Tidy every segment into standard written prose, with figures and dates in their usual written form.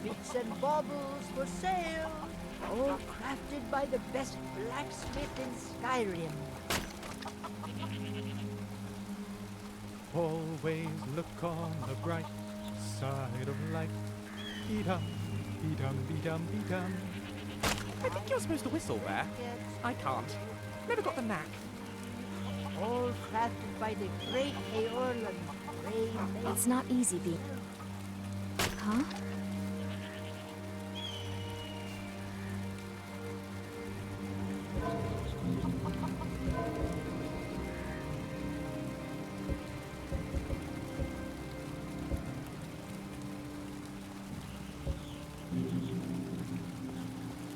Bits and baubles for sale, all crafted by the best blacksmith in Skyrim. Always look on the bright side of life. Be-dum, be-dum, be-dum, be-dum. I think you're supposed to whistle there. I can't. Never got the knack. All crafted by the great Eorlan. It's not easy, B. Huh?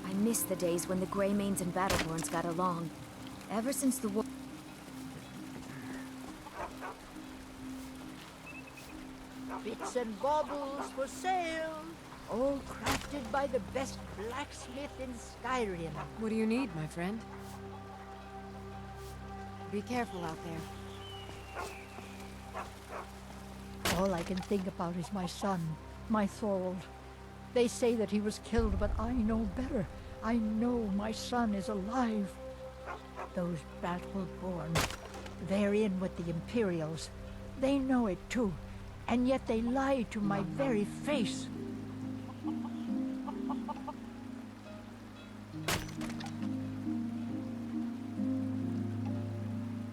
I miss the days when the Greymanes and Battleborns got along. Ever since the war... Bits and baubles for sale, all crafted by the best blacksmith in Skyrim. What do you need, my friend? Be careful out there. All I can think about is my son, my Thorold. They say that he was killed, but I know better. I know my son is alive. Those Battleborn, they're in with the Imperials. They know it too, and yet they lie to my very face.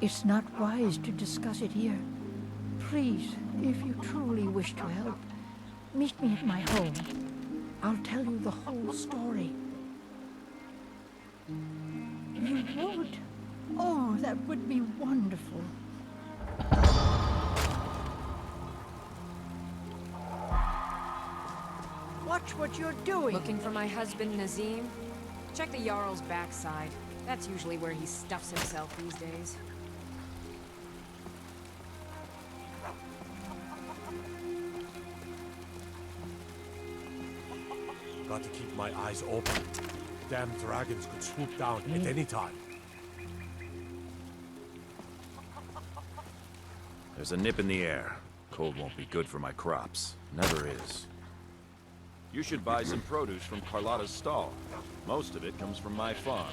It's not wise to discuss it here. Please, if you truly wish to help, meet me at my home. I'll tell you the whole story. You would? Oh, that would be wonderful. Watch what you're doing. Looking for my husband, Nazim? Check the Jarl's backside. That's usually where he stuffs himself these days. Got to keep my eyes open. Damn dragons could swoop down at any time. There's a nip in the air. Cold won't be good for my crops. Never is. You should buy some produce from Carlotta's stall. Most of it comes from my farm.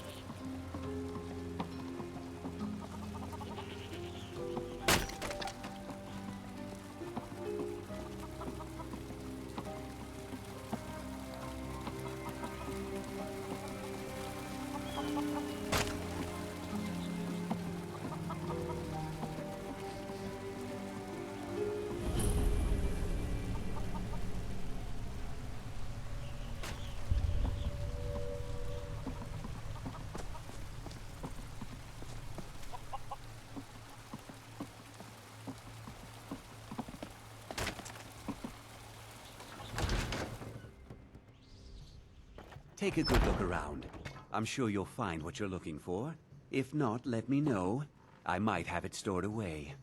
Take a good look around. I'm sure you'll find what you're looking for. If not, let me know. I might have it stored away.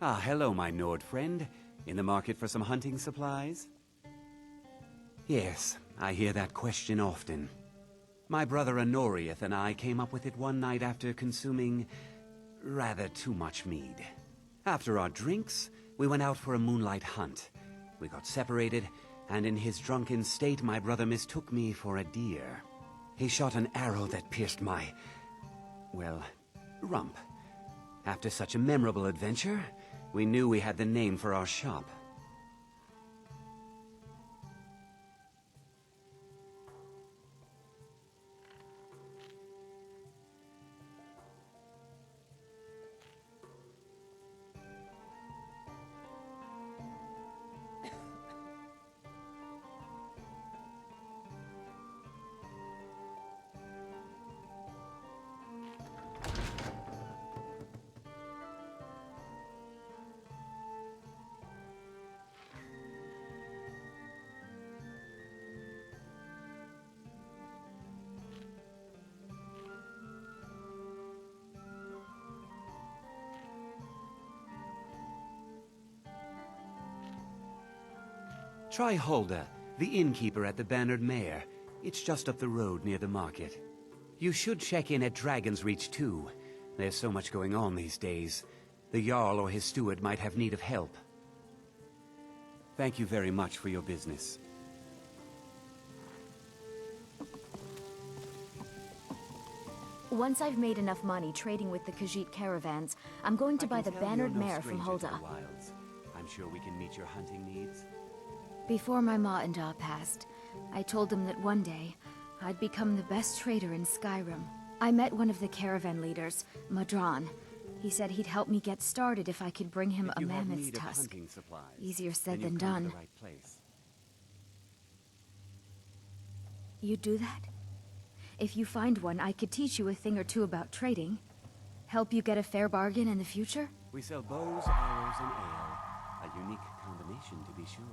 Ah, hello, my Nord friend. In the market for some hunting supplies? Yes, I hear that question often. My brother Honorius and I came up with it one night after consuming rather too much mead. After our drinks, we went out for a moonlight hunt. We got separated, and in his drunken state, my brother mistook me for a deer. He shot an arrow that pierced my, well, rump. After such a memorable adventure, we knew we had the name for our shop. Try Hulda, the innkeeper at the Bannered Mare. It's just up the road near the market. You should check in at Dragon's Reach too. There's so much going on these days. The Jarl or his steward might have need of help. Thank you very much for your business. Once I've made enough money trading with the Khajiit caravans, I'm going to buy the Bannered Mare from Hulda. I'm sure we can meet your hunting needs. Before my ma and Da passed, I told them that one day, I'd become the best trader in Skyrim. I met one of the caravan leaders, Madran. He said he'd help me get started if I could bring him a mammoth's tusk. Easier said than done. You'd do that? If you find one, I could teach you a thing or two about trading. Help you get a fair bargain in the future? We sell bows, arrows, and ale. A unique combination, to be sure.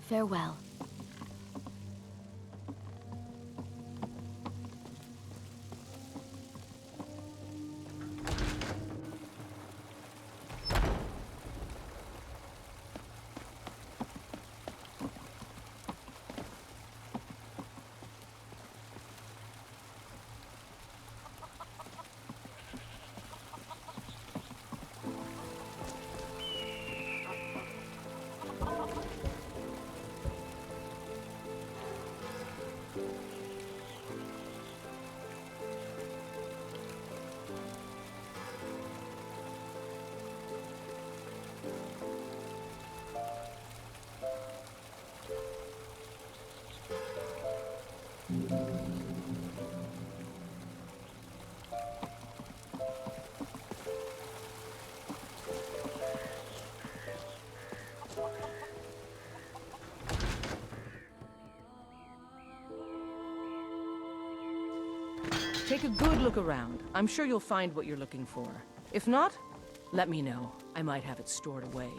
Farewell. Take a good look around. I'm sure you'll find what you're looking for. If not, let me know. I might have it stored away.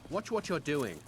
Watch what you're doing.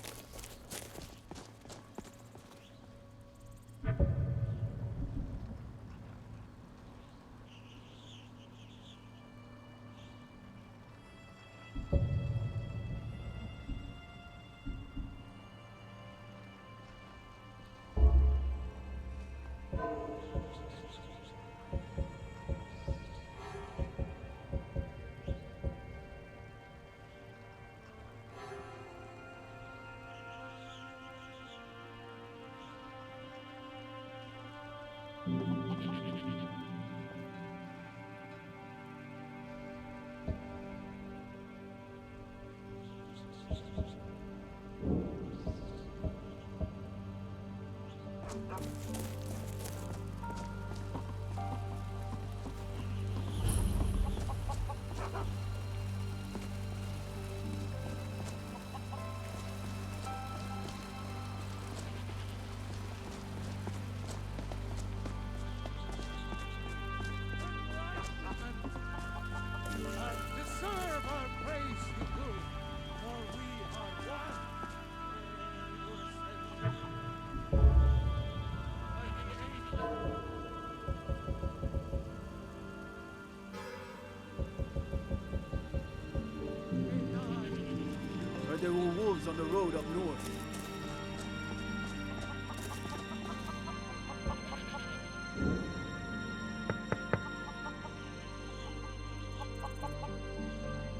There were wolves on the road up north.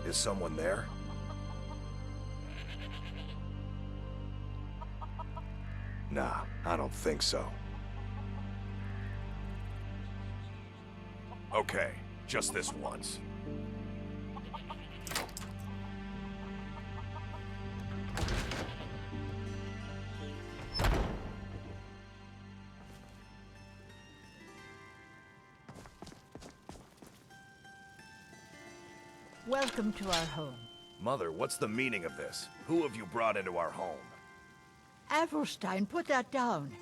Is someone there? Nah, I don't think so. Okay, just this once. Welcome to our home. Mother, what's the meaning of this? Who have you brought into our home? Avelstein, put that down.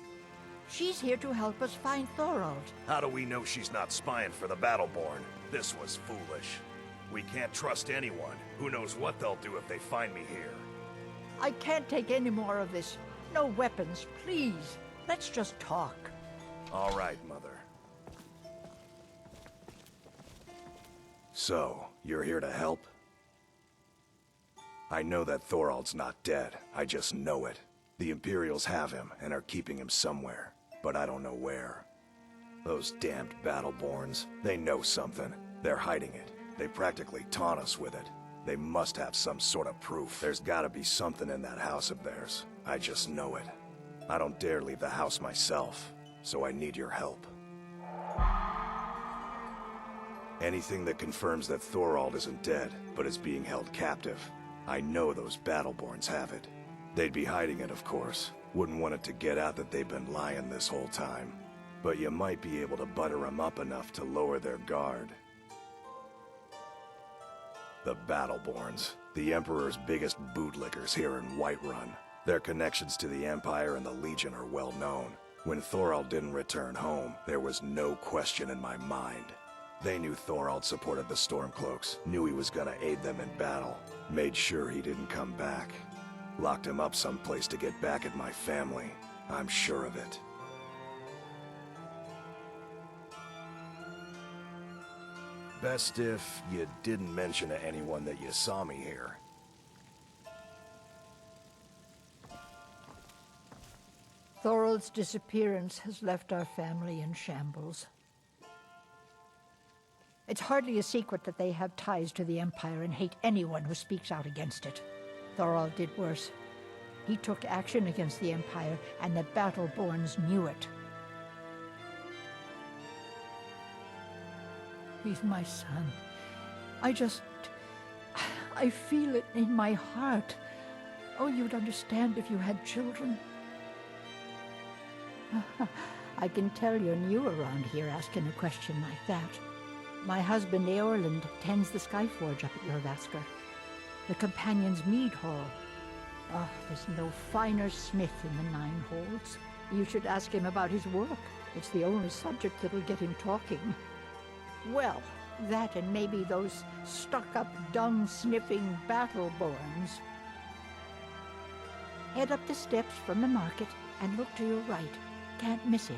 She's here to help us find Thorald. How do we know she's not spying for the Battleborn? This was foolish. We can't trust anyone. Who knows what they'll do if they find me here. I can't take any more of this. No weapons, please. Let's just talk. All right, Mother. So, you're here to help? I know that Thorald's not dead. I just know it. The Imperials have him and are keeping him somewhere, but I don't know where. Those damned Battleborns, they know something. They're hiding it. They practically taunt us with it. They must have some sort of proof. There's gotta be something in that house of theirs. I just know it. I don't dare leave the house myself, so I need your help. Anything that confirms that Thorald isn't dead, but is being held captive. I know those Battleborns have it. They'd be hiding it, of course. Wouldn't want it to get out that they've been lying this whole time. But you might be able to butter them up enough to lower their guard. The Battleborns, the Emperor's biggest bootlickers here in Whiterun. Their connections to the Empire and the Legion are well known. When Thorald didn't return home, there was no question in my mind. They knew Thorald supported the Stormcloaks, knew he was gonna aid them in battle, made sure he didn't come back. Locked him up someplace to get back at my family. I'm sure of it. Best if you didn't mention to anyone that you saw me here. Thorald's disappearance has left our family in shambles. It's hardly a secret that they have ties to the Empire and hate anyone who speaks out against it. Thorald did worse. He took action against the Empire, and the Battleborns knew it. He's my son. I feel it in my heart. Oh, you'd understand if you had children. I can tell you're new around here asking a question like that. My husband, Eorland, tends the Skyforge up at Jorvaskr. The Companion's Mead Hall. Oh, there's no finer smith in the Nine Holds. You should ask him about his work. It's the only subject that'll get him talking. Well, that and maybe those stuck-up, dung-sniffing Battleborns. Head up the steps from the market and look to your right. Can't miss it.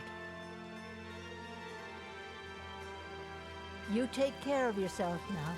You take care of yourself now.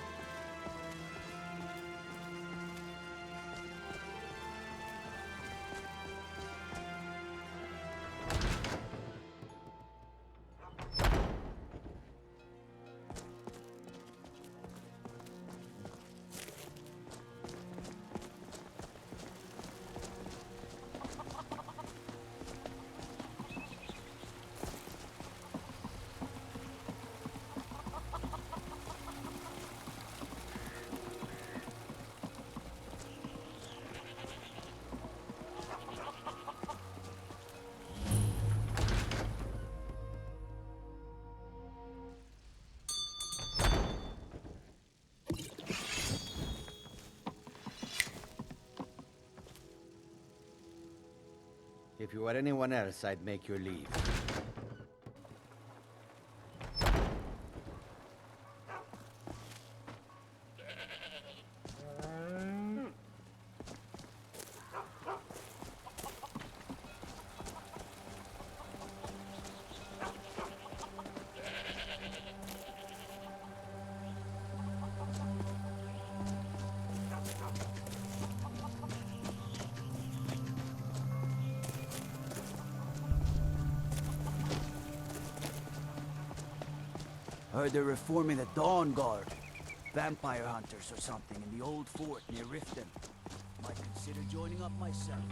If you were anyone else, I'd make you leave. Heard they're reforming the Dawn Guard. Vampire hunters or something in the old fort near Riften. Might consider joining up myself.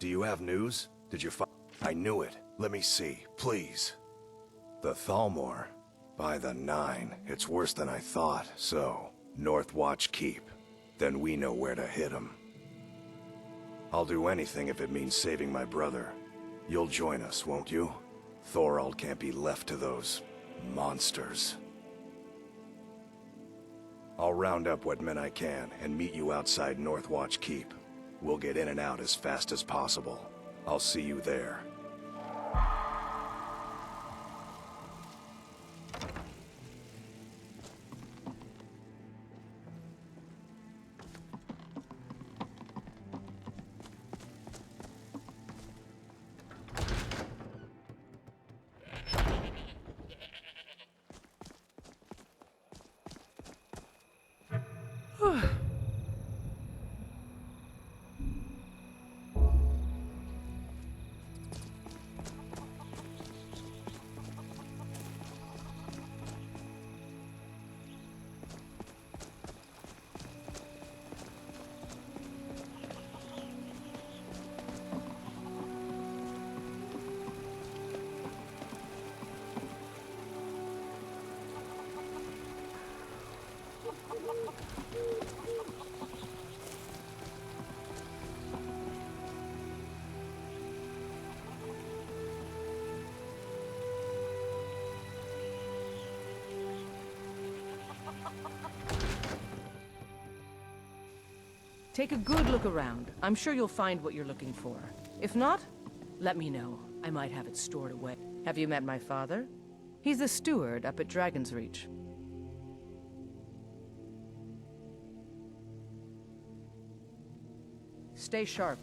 Do you have news? Did you find... I knew it. Let me see, please. The Thalmor. By the 9, it's worse than I thought. So, North Watch Keep. Then we know where to hit him. I'll do anything if it means saving my brother. You'll join us, won't you? Thorald can't be left to those... monsters. I'll round up what men I can and meet you outside North Watch Keep. We'll get in and out as fast as possible. I'll see you there. Take a good look around. I'm sure you'll find what you're looking for. If not, let me know. I might have it stored away. Have you met my father? He's the steward up at Dragon's Reach. Stay sharp.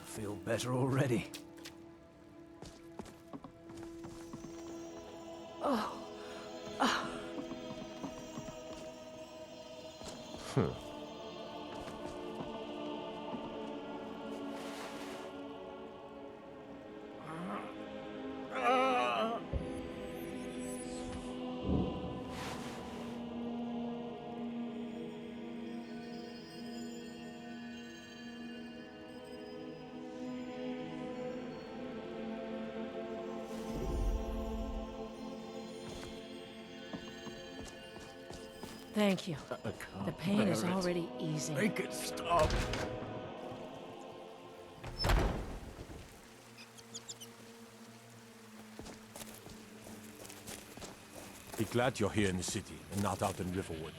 Feel better already. Oh. Thank you. The pain is already easing. Make it stop. Be glad you're here in the city and not out in Riverwood.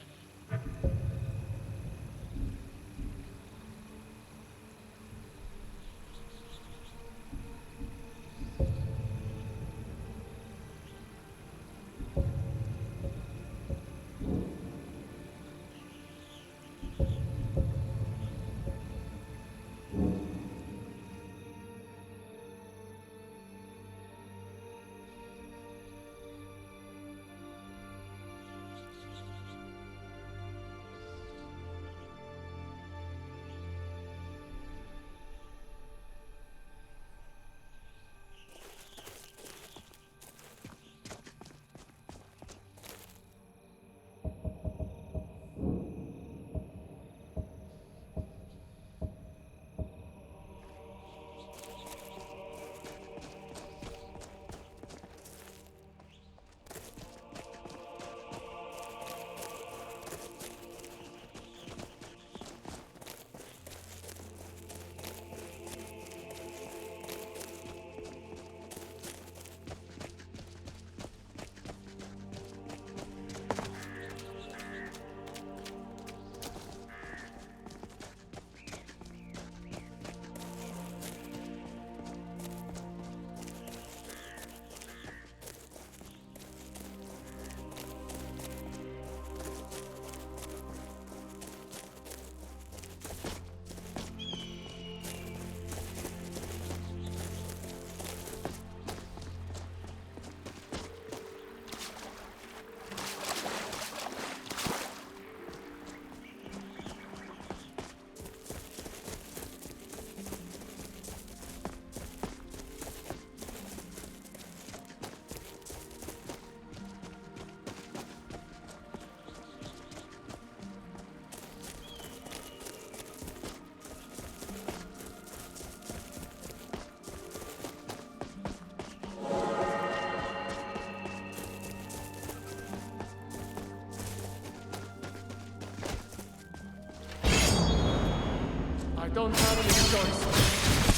don't have any choice.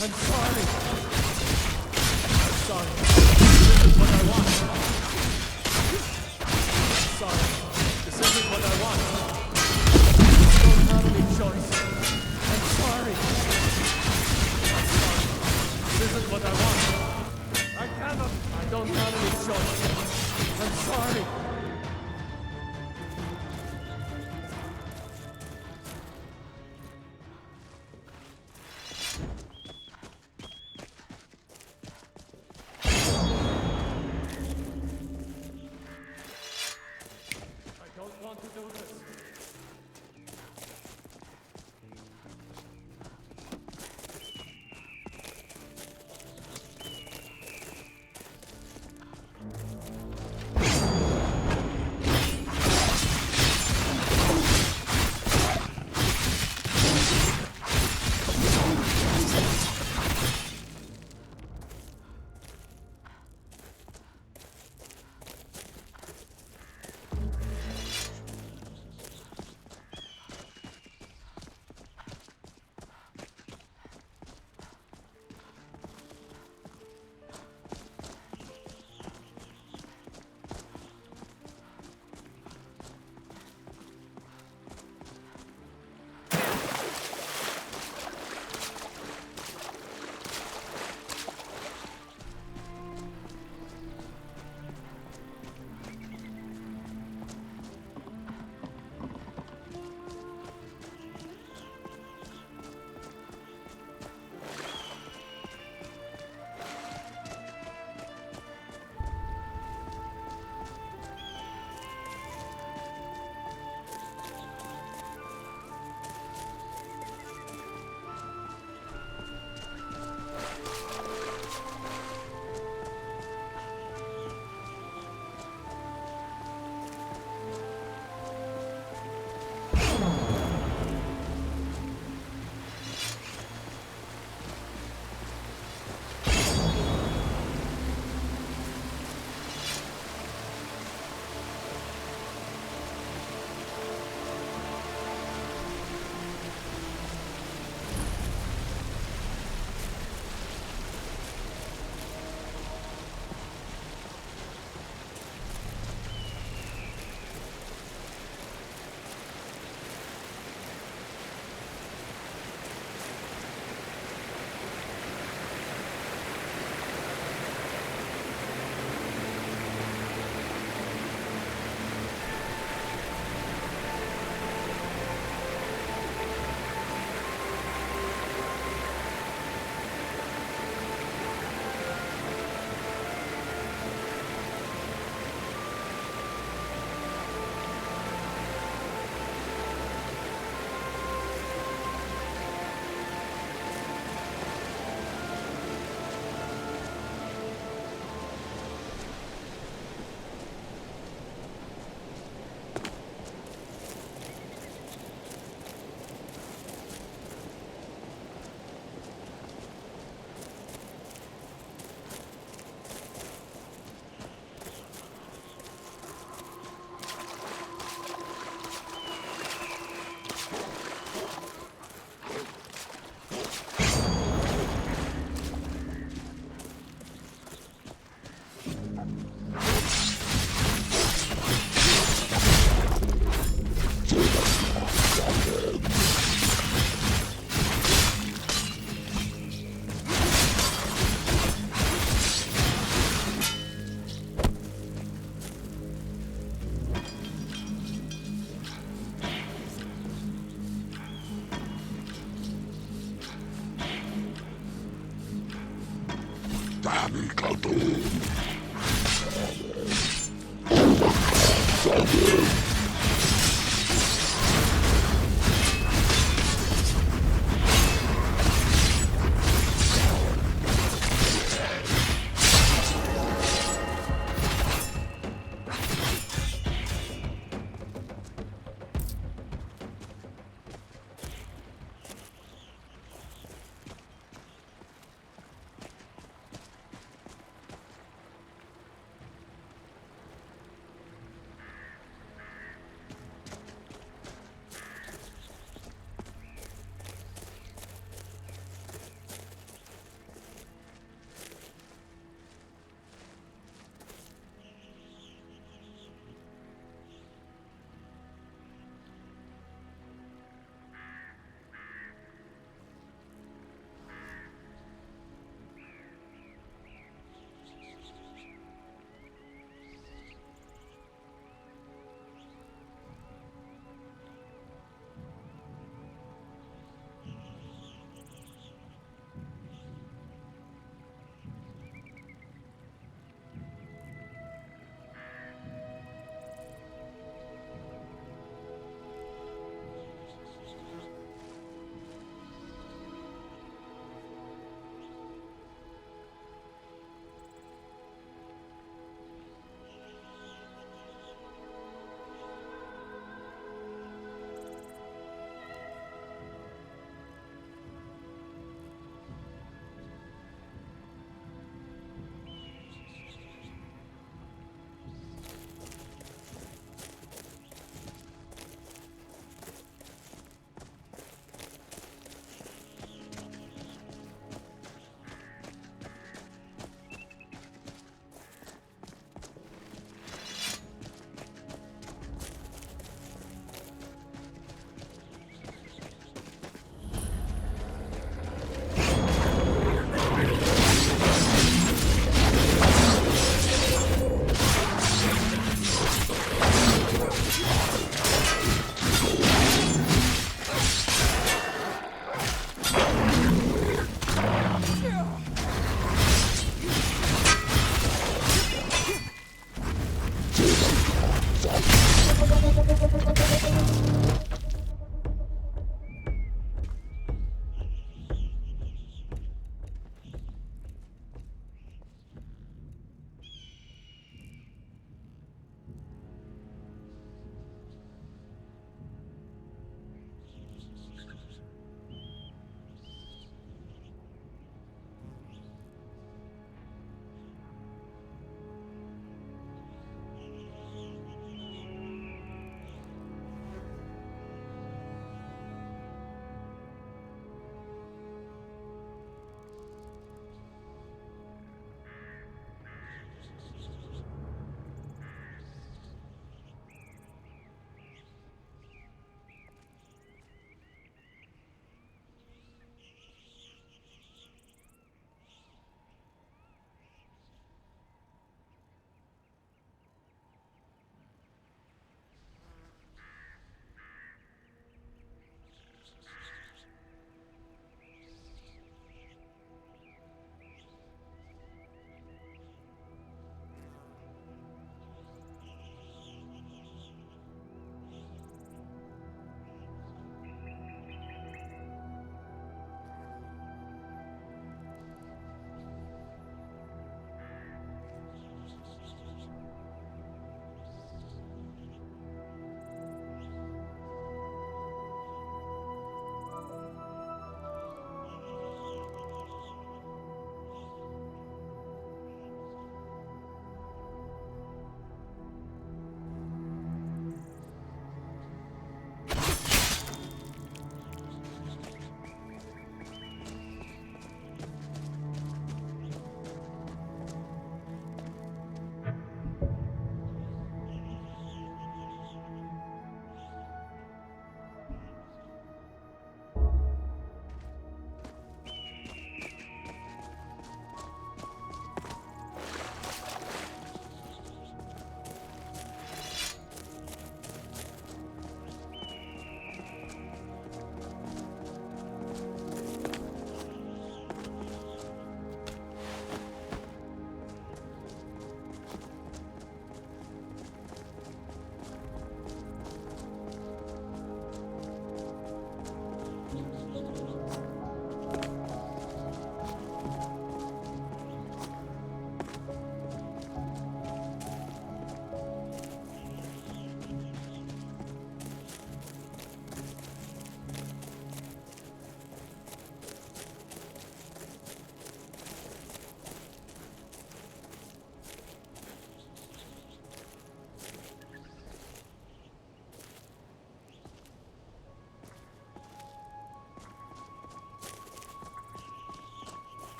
I'm sorry. I'm sorry. This is what I want. I'm sorry. This isn't what I want. I don't have any choice. I'm sorry. I'm sorry. This isn't what I want. I cannot. I don't have any choice. I'm sorry.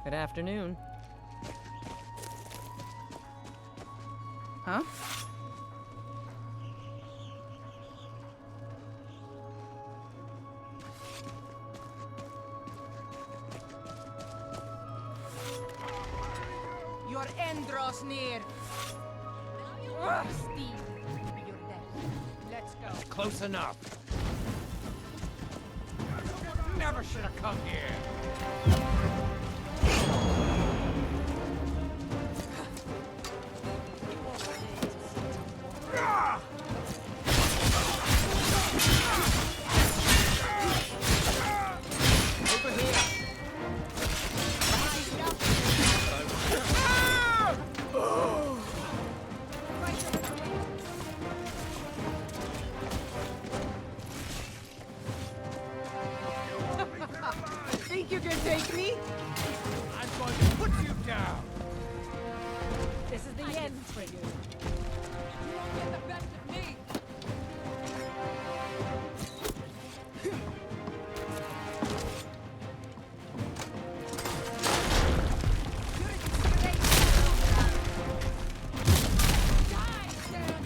Good afternoon. Huh? Your end draws near. Steve, you're dead. Let's go. Close enough. Never should have come here. Over here. Think you can take me? I'm going to put you down. This is the end for you. You won't get the best of me.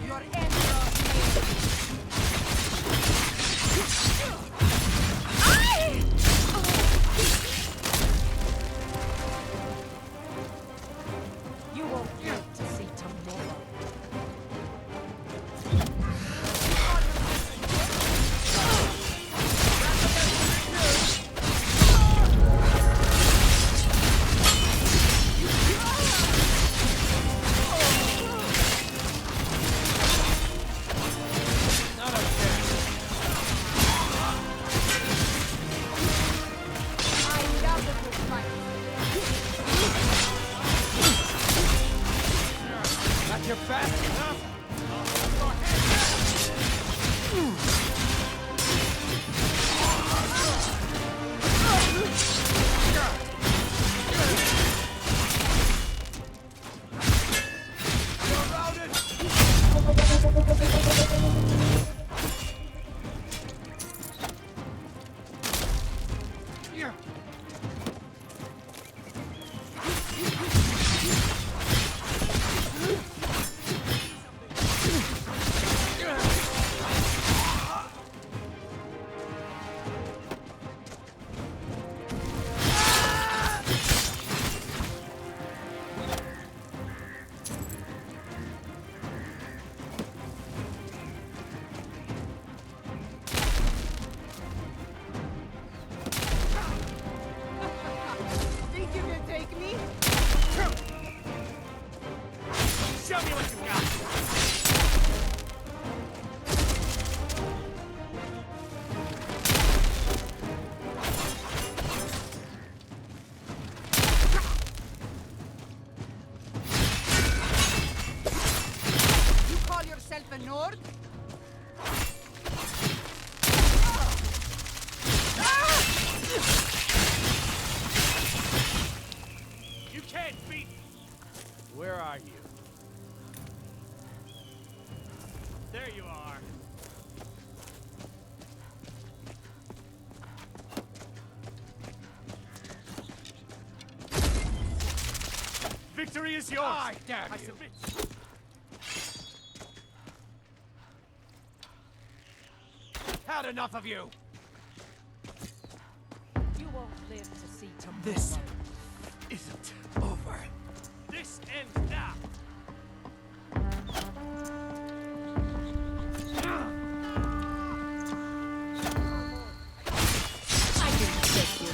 Your end draws near. You won't live to see tomorrow. I love the good fight. Got your back, huh? Think you can take me? Show me what you got. You call yourself a Nord? You can't beat me. Where are you? There you are. Victory is yours. I damn you. Submit. Had enough of you. You won't live to see tomorrow. This isn't over. This ends now. I didn't take you.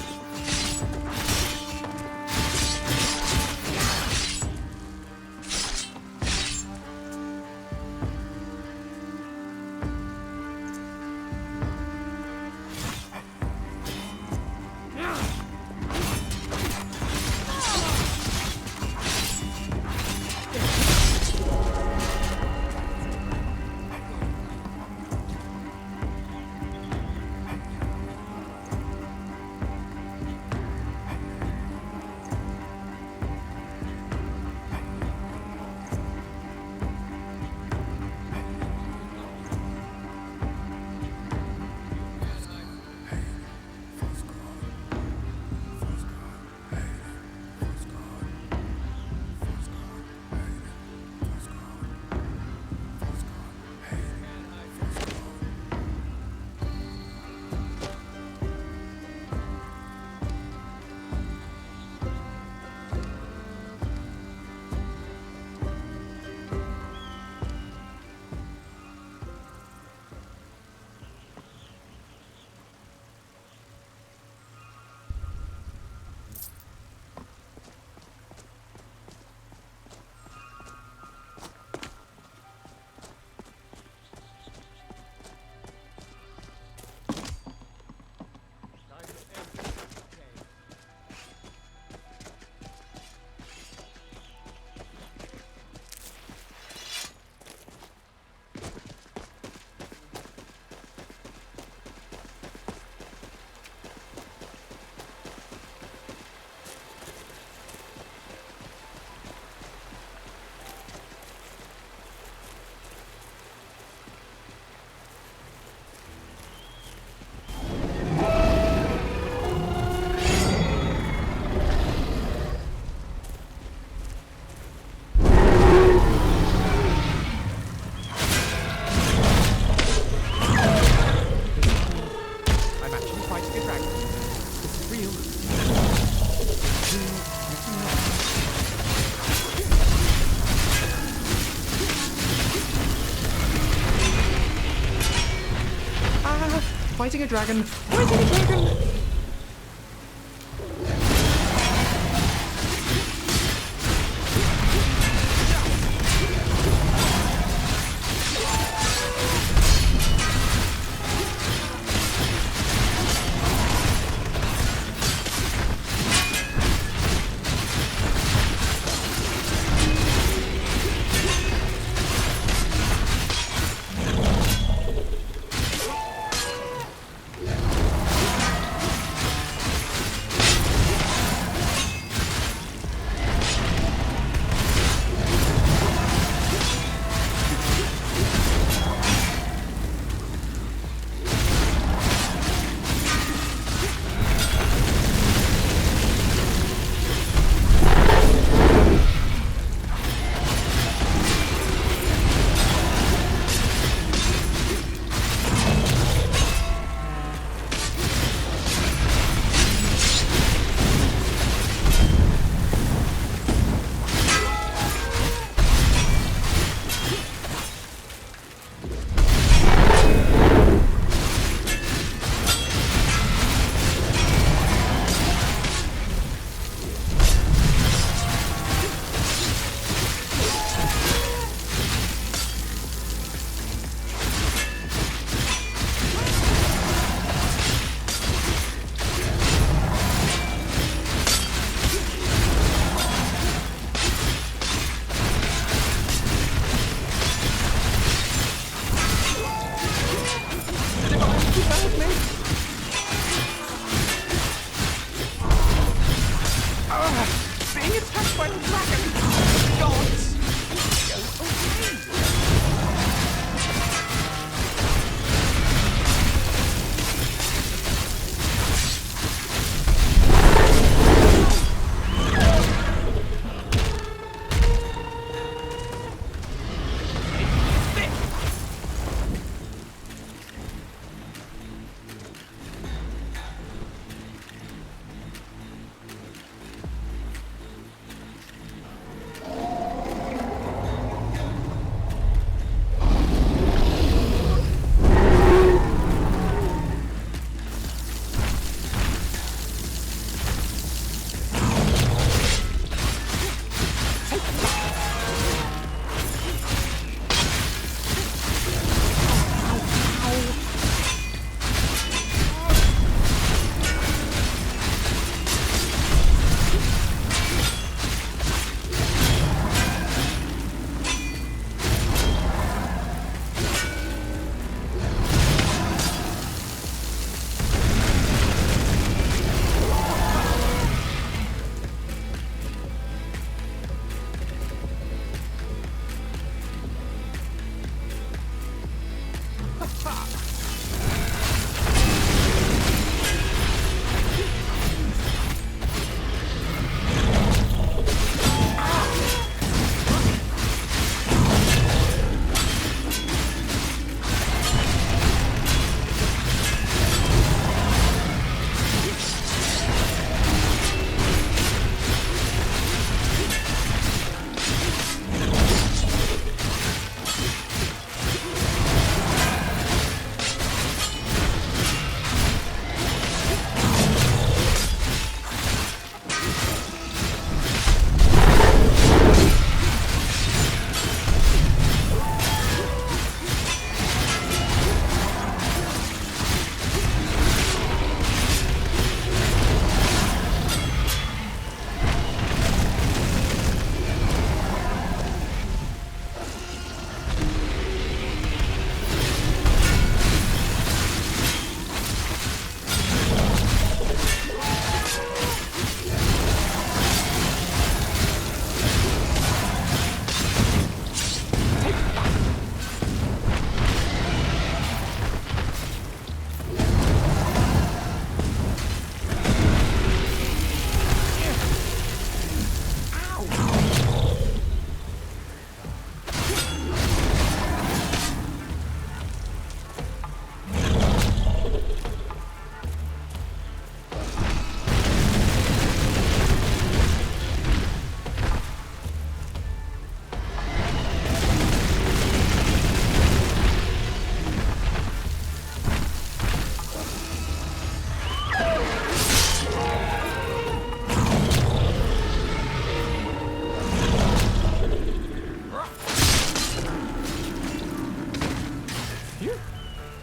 Fighting a dragon! Fighting a dragon!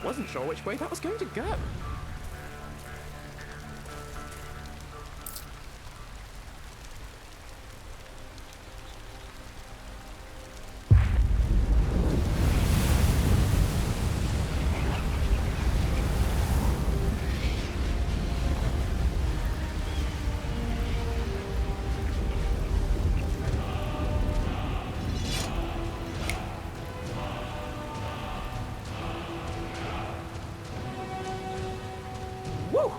Wasn't sure which way that was going to go. Woo!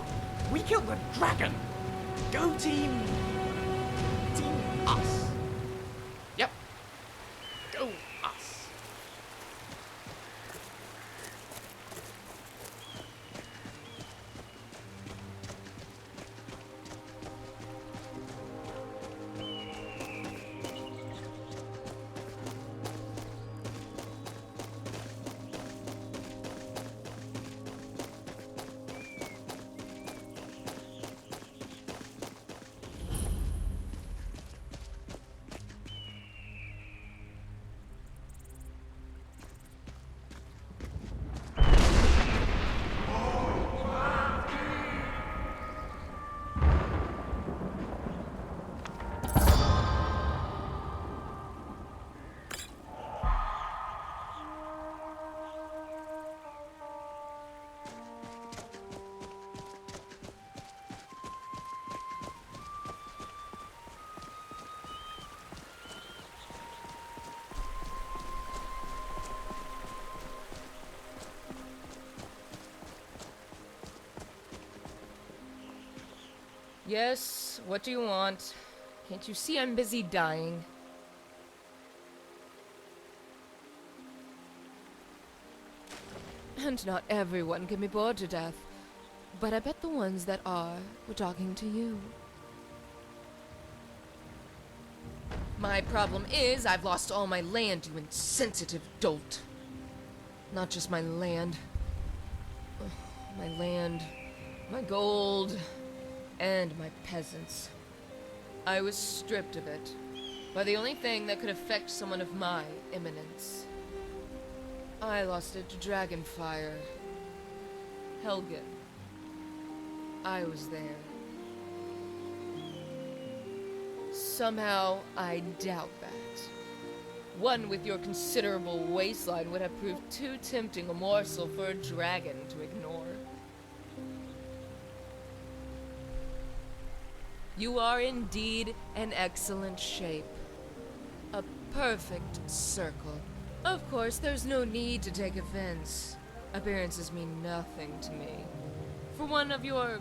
We killed the dragon! Go team! Team us! Yep. Go us! Yes, what do you want? Can't you see I'm busy dying? And not everyone can be bored to death. But I bet the ones that are were talking to you. My problem is I've lost all my land, you insensitive dolt. Not just my land. Ugh, my land, my gold, and my peasants. I was stripped of it by the only thing that could affect someone of my eminence. I lost it to Dragonfire. Helgen. I was there. Somehow, I doubt that. One with your considerable waistline would have proved too tempting a morsel for a dragon to ignore. You are indeed in excellent shape. A perfect circle. Of course, there's no need to take offense. Appearances mean nothing to me. For one of your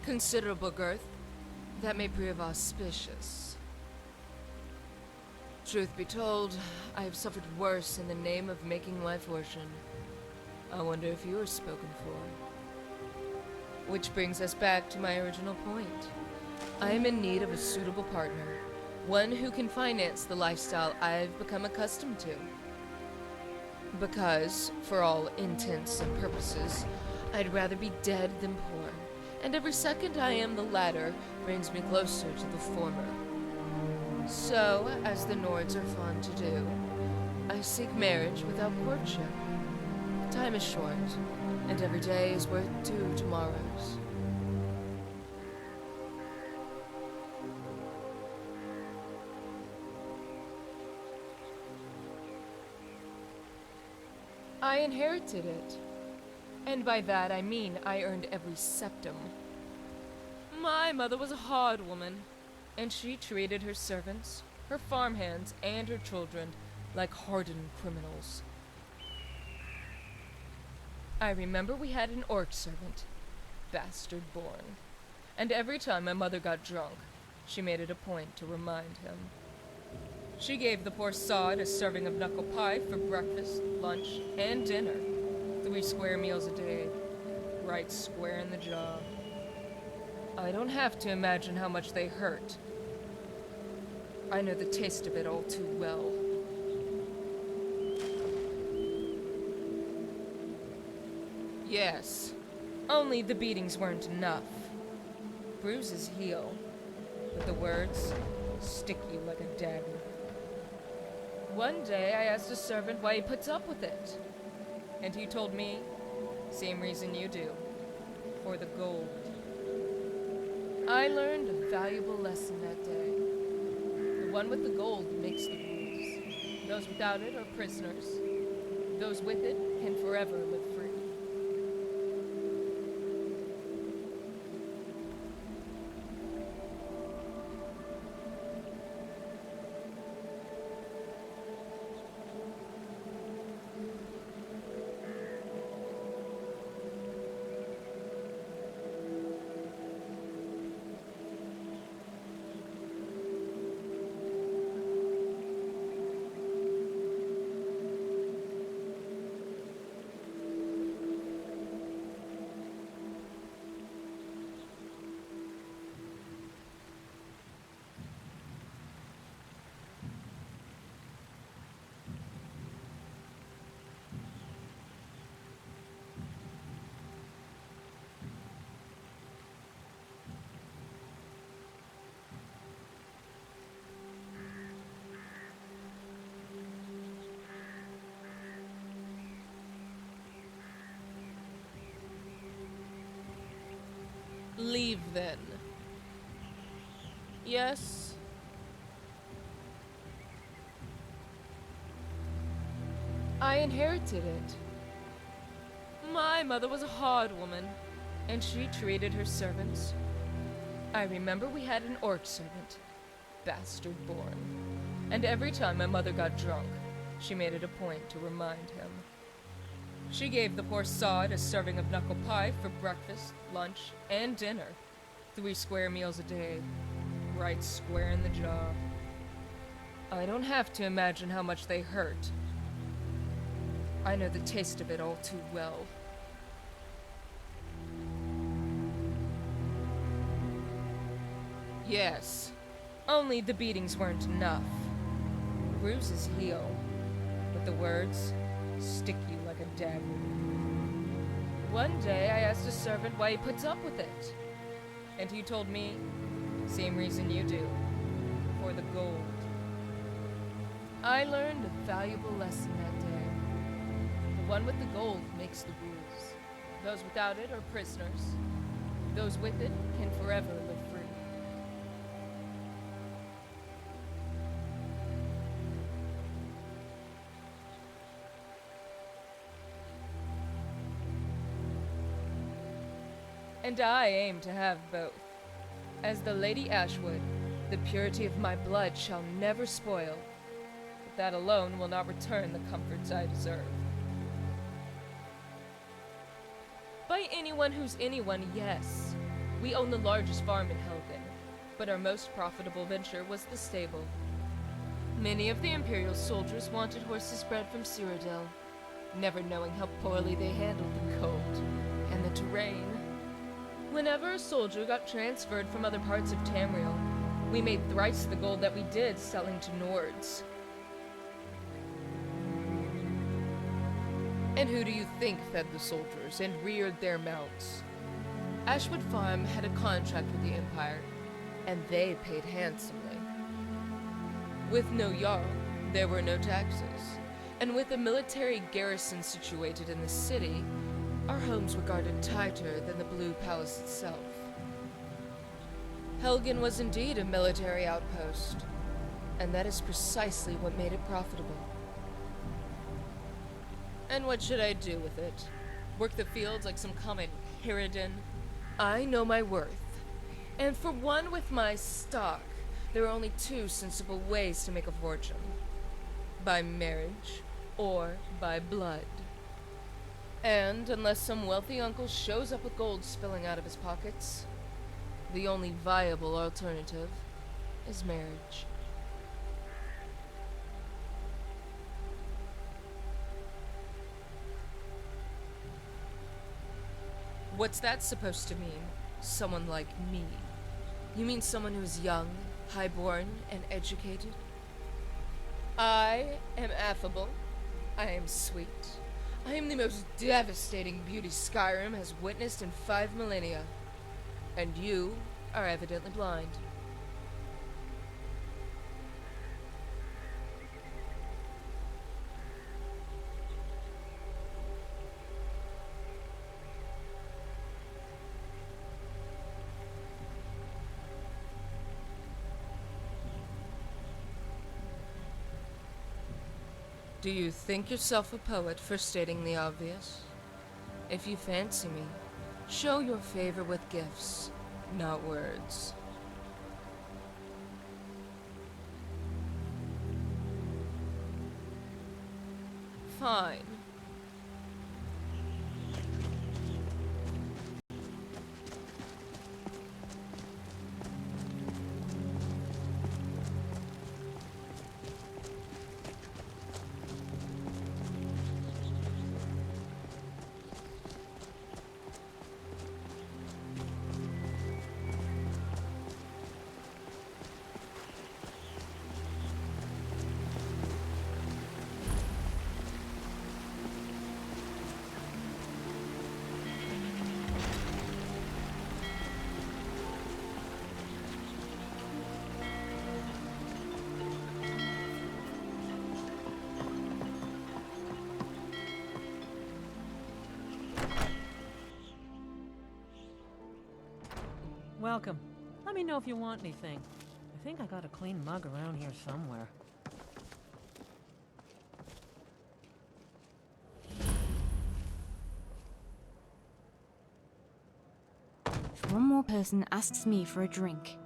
considerable girth, that may prove auspicious. Truth be told, I have suffered worse in the name of making my fortune. I wonder if you are spoken for. Which brings us back to my original point. I am in need of a suitable partner, one who can finance the lifestyle I've become accustomed to. Because, for all intents and purposes, I'd rather be dead than poor, and every second I am the latter brings me closer to the former. So, as the Nords are fond to do, I seek marriage without courtship. Time is short, and every day is worth 2 tomorrows. I inherited it. And by that I mean I earned every septum. My mother was a hard woman, and she treated her servants, her farmhands, and her children like hardened criminals. I remember we had an orc servant, bastard born, and every time my mother got drunk, she made it a point to remind him. She gave the poor sod a serving of knuckle pie for breakfast, lunch, and dinner. 3 square meals a day, right square in the jaw. I don't have to imagine how much they hurt. I know the taste of it all too well. Yes, only the beatings weren't enough. Bruises heal, but the words stick you like a dagger. One day I asked a servant why he puts up with it, and he told me Same reason you do. For the gold. I learned a valuable lesson that day. The one with the gold makes the rules. Those without it are prisoners. Those with it can forever live free. Leave then. Yes. I inherited it. My mother was a hard woman, and she treated her servants. I remember we had an orc servant, bastard born, and every time my mother got drunk, she made it a point to remind him. She gave the poor sod a serving of knuckle pie for breakfast, lunch, and dinner. 3 square meals a day, right square in the jaw. I don't have to imagine how much they hurt. I know the taste of it all too well. Yes, only the beatings weren't enough. Bruises heal, but the words stick you like a dagger. One day I asked a servant why he puts up with it, and he told me, same reason you do, for the gold. I learned a valuable lesson that day. The one with the gold makes the rules. Those without it are prisoners. Those with it can forever live free. And I aim to have both. As the Lady Ashwood, the purity of my blood shall never spoil, but that alone will not return the comforts I deserve. By anyone who's anyone, yes. We own the largest farm in Helgen, but our most profitable venture was the stable. Many of the Imperial soldiers wanted horses bred from Cyrodiil, never knowing how poorly they handled the cold and the terrain. Whenever a soldier got transferred from other parts of Tamriel, we made thrice the gold that we did selling to Nords. And who do you think fed the soldiers and reared their mounts? Ashwood Farm had a contract with the Empire, and they paid handsomely. With no Jarl, there were no taxes, and with a military garrison situated in the city, our homes were guarded tighter than the Blue Palace itself. Helgen was indeed a military outpost, and that is precisely what made it profitable. And what should I do with it? Work the fields like some common harridan? I know my worth, and for one with my stock, there are only 2 sensible ways to make a fortune. By marriage, or by blood. And unless some wealthy uncle shows up with gold spilling out of his pockets, the only viable alternative is marriage. What's that supposed to mean? Someone like me? You mean someone who's young, highborn, and educated? I am affable. I am sweet. I am the most devastating beauty Skyrim has witnessed in 5 millennia. And you are evidently blind. Do you think yourself a poet for stating the obvious? If you fancy me, show your favor with gifts, not words. Fine. Welcome. Let me know if you want anything. I think I got a clean mug around here somewhere. If one more person asks me for a drink,